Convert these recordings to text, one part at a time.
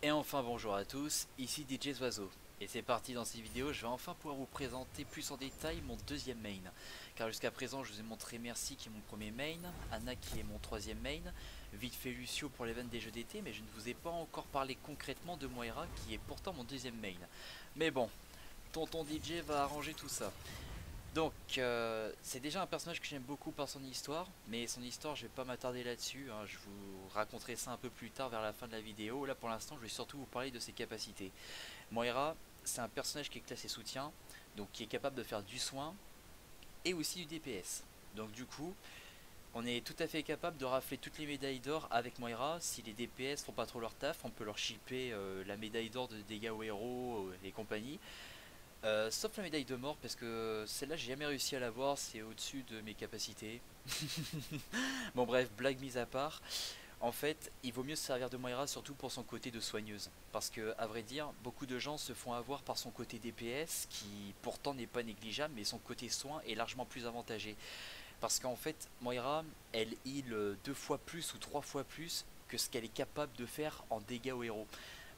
Et enfin bonjour à tous, ici DJ Zoiseau. Et c'est parti dans cette vidéo, je vais enfin pouvoir vous présenter plus en détail mon deuxième main. Car jusqu'à présent je vous ai montré Merci qui est mon premier main, Anna qui est mon troisième main, vite fait Lucio pour l'event des jeux d'été, mais je ne vous ai pas encore parlé concrètement de Moira qui est pourtant mon deuxième main. Mais bon, tonton DJ va arranger tout ça. Donc, c'est déjà un personnage que j'aime beaucoup par son histoire, mais son histoire, je vais pas m'attarder là-dessus, hein, je vous raconterai ça un peu plus tard vers la fin de la vidéo. Là, pour l'instant, je vais surtout vous parler de ses capacités. Moira, c'est un personnage qui est classé soutien, donc qui est capable de faire du soin et aussi du DPS. Donc, du coup, on est tout à fait capable de rafler toutes les médailles d'or avec Moira. Si les DPS font pas trop leur taf, on peut leur shipper la médaille d'or de dégâts aux héros et compagnie. Sauf la médaille de mort parce que celle-là j'ai jamais réussi à l'avoir, c'est au-dessus de mes capacités. Bon bref, blague mise à part, en fait il vaut mieux se servir de Moira surtout pour son côté de soigneuse. Parce que à vrai dire, beaucoup de gens se font avoir par son côté DPS qui pourtant n'est pas négligeable, mais son côté soin est largement plus avantagé. Parce qu'en fait Moira elle heal deux fois plus ou trois fois plus que ce qu'elle est capable de faire en dégâts aux héros.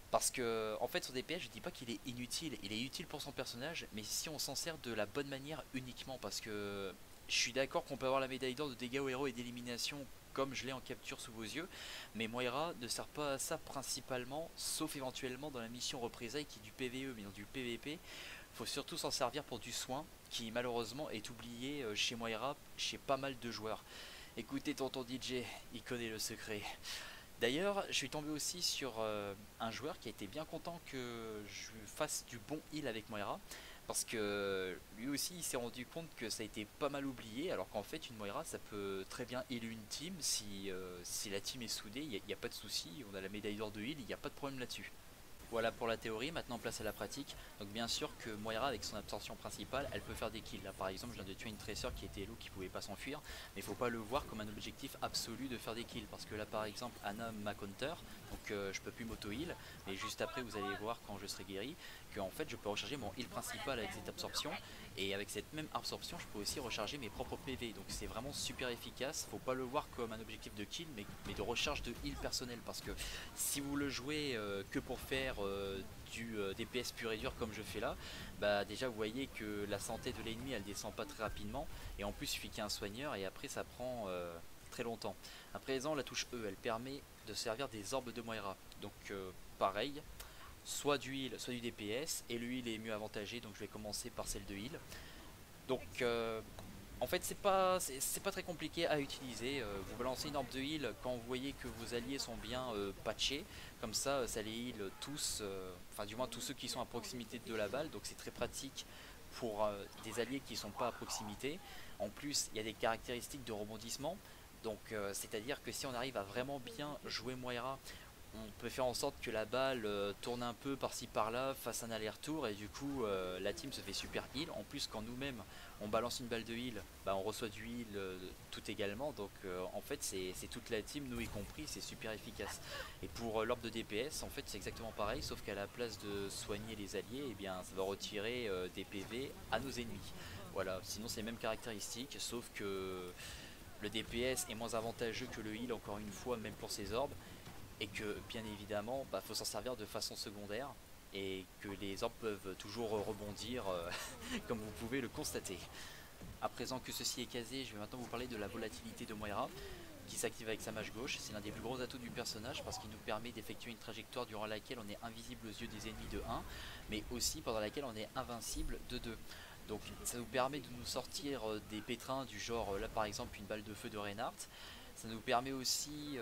Parce que, en fait, son DPS, je dis pas qu'il est inutile, il est utile pour son personnage, mais si on s'en sert de la bonne manière uniquement, parce que je suis d'accord qu'on peut avoir la médaille d'or de dégâts aux héros et d'élimination comme je l'ai en capture sous vos yeux, mais Moira ne sert pas à ça principalement, sauf éventuellement dans la mission représailles qui est du PVE, mais dans du PVP, faut surtout s'en servir pour du soin, qui malheureusement est oublié chez Moira, chez pas mal de joueurs. Écoutez tonton DJ, il connaît le secret. D'ailleurs, je suis tombé aussi sur un joueur qui a été bien content que je fasse du bon heal avec Moira. Parce que lui aussi il s'est rendu compte que ça a été pas mal oublié. Alors qu'en fait, une Moira ça peut très bien heal une team. Si la team est soudée, il n'y a pas de souci. On a la médaille d'or de heal, il n'y a pas de problème là-dessus. Voilà pour la théorie, maintenant place à la pratique. Donc bien sûr que Moira avec son absorption principale, elle peut faire des kills. Là par exemple, je viens de tuer une Tracer qui était low, qui pouvait pas s'enfuir, mais il faut pas le voir comme un objectif absolu de faire des kills. Parce que là par exemple, Anna m'a counter, donc je peux plus m'auto heal, mais juste après vous allez voir quand je serai guéri, que en fait je peux recharger mon heal principal avec cette absorption, et avec cette même absorption je peux aussi recharger mes propres PV. Donc c'est vraiment super efficace, faut pas le voir comme un objectif de kill, mais de recharge de heal personnel. Parce que si vous le jouez que pour faire du DPS pur et dur comme je fais là, bah déjà vous voyez que la santé de l'ennemi elle descend pas très rapidement, et en plus il suffit qu'il y ait un soigneur et après ça prend très longtemps. À présent la touche E elle permet de servir des orbes de Moira, donc pareil, soit du heal soit du DPS, et le heal est mieux avantagé donc je vais commencer par celle de heal. Donc en fait, c'est pas très compliqué à utiliser. Vous balancez une orbe de heal quand vous voyez que vos alliés sont bien patchés. Comme ça les heal tous, enfin du moins tous ceux qui sont à proximité de la balle. Donc c'est très pratique pour des alliés qui ne sont pas à proximité. En plus, il y a des caractéristiques de rebondissement. Donc c'est-à-dire que si on arrive à vraiment bien jouer Moira, on peut faire en sorte que la balle tourne un peu par-ci par-là, fasse un aller-retour, et du coup la team se fait super heal. En plus quand nous-mêmes on balance une balle de heal, bah, on reçoit du heal tout également. Donc en fait c'est toute la team, nous y compris, c'est super efficace. Et pour l'orbe de DPS, en fait c'est exactement pareil, sauf qu'à la place de soigner les alliés, et bien ça va retirer des PV à nos ennemis. Voilà, sinon c'est les mêmes caractéristiques, sauf que le DPS est moins avantageux que le heal, encore une fois, même pour ses orbes, et que bien évidemment bah, faut s'en servir de façon secondaire, et que les orbes peuvent toujours rebondir comme vous pouvez le constater. À présent que ceci est casé, je vais maintenant vous parler de la volatilité de Moira qui s'active avec sa mage gauche. C'est l'un des plus gros atouts du personnage parce qu'il nous permet d'effectuer une trajectoire durant laquelle on est invisible aux yeux des ennemis de 1, mais aussi pendant laquelle on est invincible de 2. Donc ça nous permet de nous sortir des pétrins du genre, là par exemple une balle de feu de Reinhardt. Ça nous permet aussi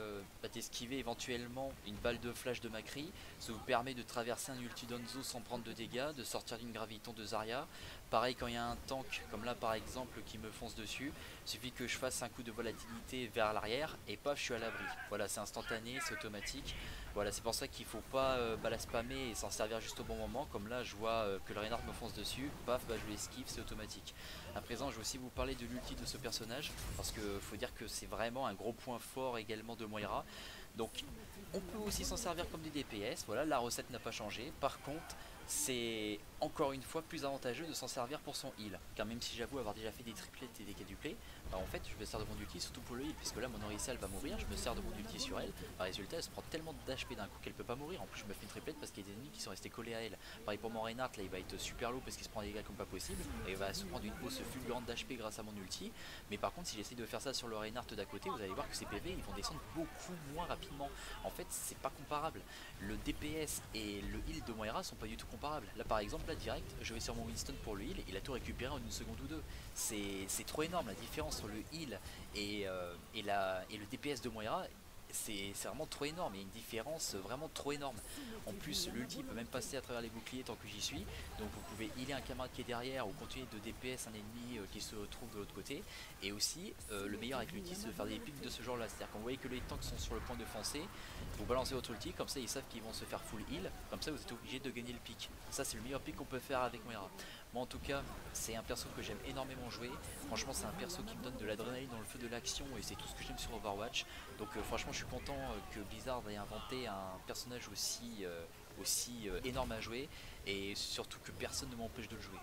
d'esquiver éventuellement une balle de flash de Macri. Ça vous permet de traverser un ulti d'Onzo sans prendre de dégâts, de sortir d'une graviton de Zarya. Pareil quand il y a un tank, comme là par exemple, qui me fonce dessus, il suffit que je fasse un coup de volatilité vers l'arrière et paf, je suis à l'abri. Voilà, c'est instantané, c'est automatique. Voilà, c'est pour ça qu'il faut pas la spammer et s'en servir juste au bon moment. Comme là, je vois que le Reinhardt me fonce dessus, paf, bah, je l'esquive, c'est automatique. À présent, je vais aussi vous parler de l'ulti de ce personnage, parce que faut dire que c'est vraiment un gros point fort également de Moira. Donc On peut aussi s'en servir comme des DPS, voilà, la recette n'a pas changé. Par contre, c'est encore une fois plus avantageux de s'en servir pour son heal. Car même si j'avoue avoir déjà fait des triplettes et des quadruplets, bah en fait je me sers de mon ulti surtout pour le heal. Puisque là mon Orisa elle va mourir, je me sers de mon ulti sur elle. Par résultat elle se prend tellement d'HP d'un coup qu'elle peut pas mourir. En plus je me fais une triplette parce qu'il y a des ennemis qui sont restés collés à elle. Pareil pour mon Reinhardt, là il va être super low parce qu'il se prend des dégâts comme pas possible. Et il va se prendre une hausse fulgurante d'HP grâce à mon ulti. Mais par contre si j'essaye de faire ça sur le Reinhardt d'à côté, vous allez voir que ses PV ils vont descendre beaucoup moins rapidement. En fait c'est pas comparable. Le DPS et le heal de Moira sont pas du tout comparables. Là par exemple, là direct, je vais sur mon Winston pour le heal, il a tout récupéré en une seconde ou deux. C'est trop énorme la différence entre le heal et le DPS de Moira. C'est vraiment trop énorme, il y a une différence vraiment trop énorme. En plus l'ulti peut même passer à travers les boucliers tant que j'y suis. Donc vous pouvez healer un camarade qui est derrière ou continuer de DPS un ennemi qui se trouve de l'autre côté. Et aussi le meilleur avec l'ulti c'est de faire des pics de ce genre là. C'est à dire quand vous voyez que les tanks sont sur le point de foncer, vous balancez votre ulti, comme ça ils savent qu'ils vont se faire full heal. Comme ça vous êtes obligé de gagner le pic. Ça c'est le meilleur pic qu'on peut faire avec Moira. Moi en tout cas c'est un perso que j'aime énormément jouer. Franchement c'est un perso qui me donne de l'adrénaline dans le feu de l'action et c'est tout ce que j'aime sur Overwatch. Donc franchement je suis content que Blizzard ait inventé un personnage aussi énorme à jouer. Et surtout que personne ne m'empêche de le jouer.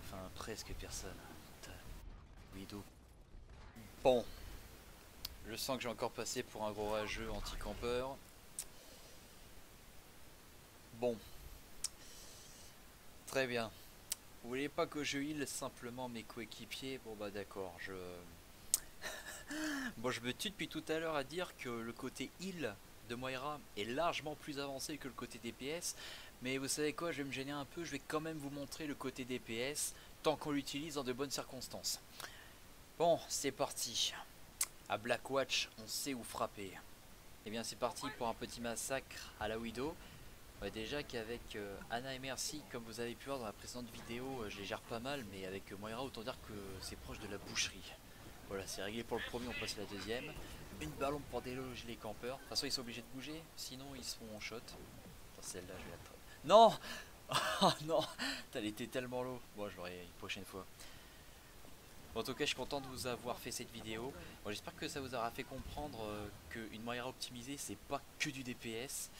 Enfin presque personne. Widow. Bon. Je sens que j'ai encore passé pour un gros rageux anti-campeur. Bon. Très bien. Vous voulez pas que je heal simplement mes coéquipiers? Bon bah d'accord, Bon, je me tue depuis tout à l'heure à dire que le côté heal de Moira est largement plus avancé que le côté DPS. Mais vous savez quoi, je vais me gêner un peu, je vais quand même vous montrer le côté DPS tant qu'on l'utilise dans de bonnes circonstances. Bon, c'est parti. À Blackwatch, on sait où frapper. Et bien c'est parti pour un petit massacre à la Widow. Déjà qu'avec Ana et Mercy, comme vous avez pu voir dans la précédente vidéo, je les gère pas mal, mais avec Moira, autant dire que c'est proche de la boucherie. Voilà, c'est réglé pour le premier, on passe à la deuxième. Une ballon pour déloger les campeurs. De toute façon, ils sont obligés de bouger, sinon ils se font en shot. Celle-là, je vais la... Non. Oh non, elle était tellement low. Bon, je l'aurai une prochaine fois. Bon, en tout cas, je suis content de vous avoir fait cette vidéo. Bon, j'espère que ça vous aura fait comprendre qu'une Moira optimisée, c'est pas que du DPS.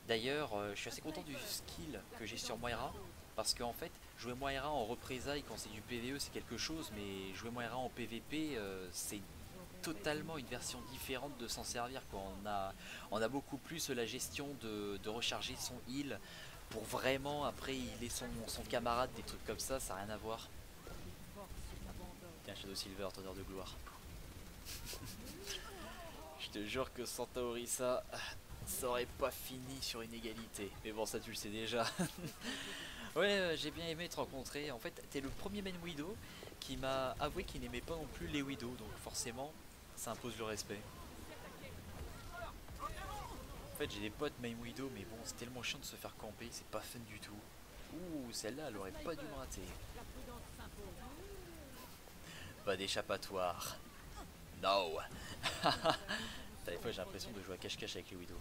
D'ailleurs, je suis assez content du skill que j'ai sur Moira. Parce qu'en fait, jouer Moira en représailles quand c'est du PvE c'est quelque chose, mais jouer Moira en PvP c'est totalement une version différente de s'en servir. Quoi. On a beaucoup plus la gestion de recharger son heal pour vraiment après healer son camarade, des trucs comme ça n'a rien à voir. Tiens, Shadow Silver, tonnerre de gloire. Je te jure que sans Taorisa, ça aurait pas fini sur une égalité. Mais bon, ça tu le sais déjà. Ouais, j'ai bien aimé te rencontrer. En fait, t'es le premier main Widow qui m'a avoué qu'il n'aimait pas non plus les Widow. Donc forcément, ça impose le respect. En fait, j'ai des potes main Widow, mais bon, c'est tellement chiant de se faire camper. C'est pas fun du tout. Ouh, celle-là, elle aurait pas dû me rater. Pas d'échappatoire. No. Des fois, j'ai l'impression de jouer à cache-cache avec les Widow.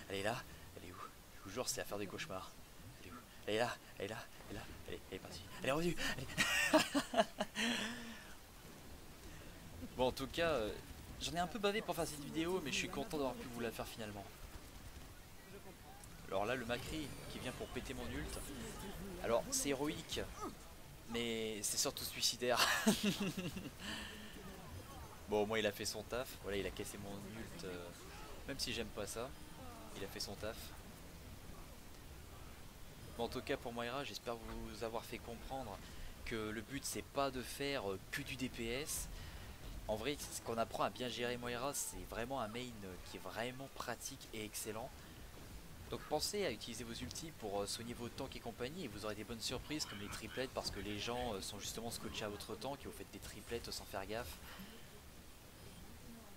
Elle est là. Elle est où? Je vous jure, c'est à faire des cauchemars. Elle est où? Elle est là. Elle est là. Elle est là. Elle est partie. Elle est revenue. Bon, en tout cas, j'en ai un peu bavé pour faire cette vidéo, mais je suis content d'avoir pu vous la faire finalement. Alors là, le Macri qui vient pour péter mon ult. Alors, c'est héroïque, mais c'est surtout suicidaire. Bon, au moins il a fait son taf. Voilà, il a cassé mon ult. Même si j'aime pas ça, il a fait son taf. Bon, en tout cas pour Moira, j'espère vous avoir fait comprendre que le but c'est pas de faire que du DPS. En vrai, ce qu'on apprend à bien gérer Moira, c'est vraiment un main qui est vraiment pratique et excellent. Donc pensez à utiliser vos ultis pour soigner vos tanks et compagnie, et vous aurez des bonnes surprises comme les triplettes parce que les gens sont justement scotchés à votre tank et vous faites des triplettes sans faire gaffe.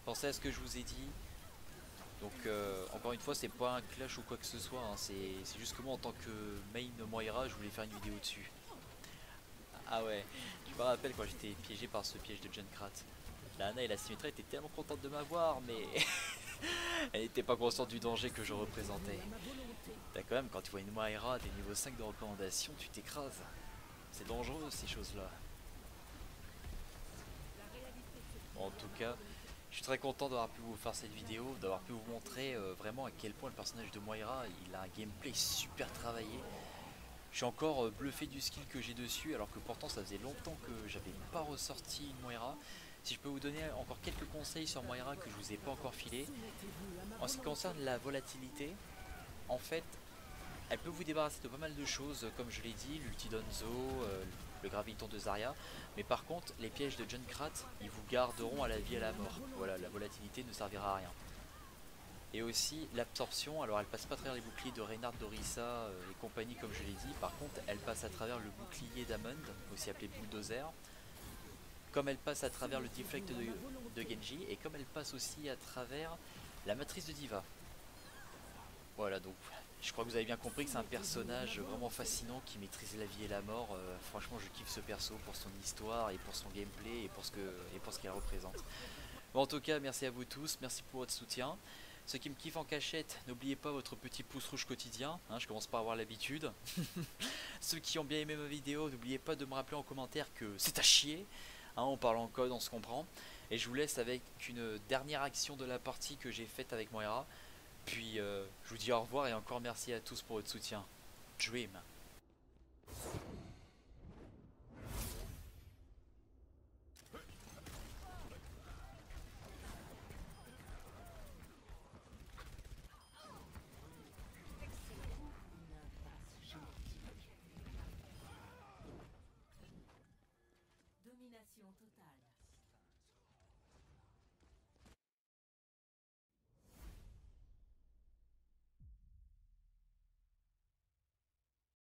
Pensez à ce que je vous ai dit. Donc encore une fois, c'est pas un clash ou quoi que ce soit, hein. C'est juste que moi en tant que main Moira, je voulais faire une vidéo dessus. Ah ouais, je me rappelle quand j'étais piégé par ce piège de Junkrat. La Ana et la Symmetra étaient tellement contentes de m'avoir, mais elle n'était pas consciente du danger que je représentais. T'as quand même, quand tu vois une Moira des niveaux 5 de recommandation, tu t'écrases. C'est dangereux ces choses-là. Bon, en tout cas, Je suis très content d'avoir pu vous faire cette vidéo, d'avoir pu vous montrer vraiment à quel point le personnage de Moira, il a un gameplay super travaillé. Je suis encore bluffé du skill que j'ai dessus, alors que pourtant ça faisait longtemps que j'avais pas ressorti une Moira. Si je peux vous donner encore quelques conseils sur Moira que je vous ai pas encore filé. En ce qui concerne la volatilité, en fait, elle peut vous débarrasser de pas mal de choses, comme je l'ai dit, l'ulti d'Onzo, le graviton de Zarya. Mais par contre, les pièges de Junkrat, ils vous garderont à la vie et à la mort. Voilà, la volatilité ne servira à rien. Et aussi l'absorption, alors elle passe pas à travers les boucliers de Reinhardt, d'Orisa et compagnie comme je l'ai dit, par contre elle passe à travers le bouclier d'Amund, aussi appelé Bulldozer, comme elle passe à travers le deflect de Genji, et comme elle passe aussi à travers la matrice de Diva. Voilà, donc je crois que vous avez bien compris que c'est un personnage vraiment fascinant qui maîtrise la vie et la mort. Franchement je kiffe ce perso pour son histoire et pour son gameplay et pour ce qu'elle représente. Bon, en tout cas, merci à vous tous, merci pour votre soutien. Ceux qui me kiffent en cachette, n'oubliez pas votre petit pouce rouge quotidien, hein, je commence pas à avoir l'habitude. Ceux qui ont bien aimé ma vidéo, n'oubliez pas de me rappeler en commentaire que c'est à chier, hein, on parle en code, on se comprend. Et je vous laisse avec une dernière action de la partie que j'ai faite avec Moira. Puis je vous dis au revoir et encore merci à tous pour votre soutien. Dream.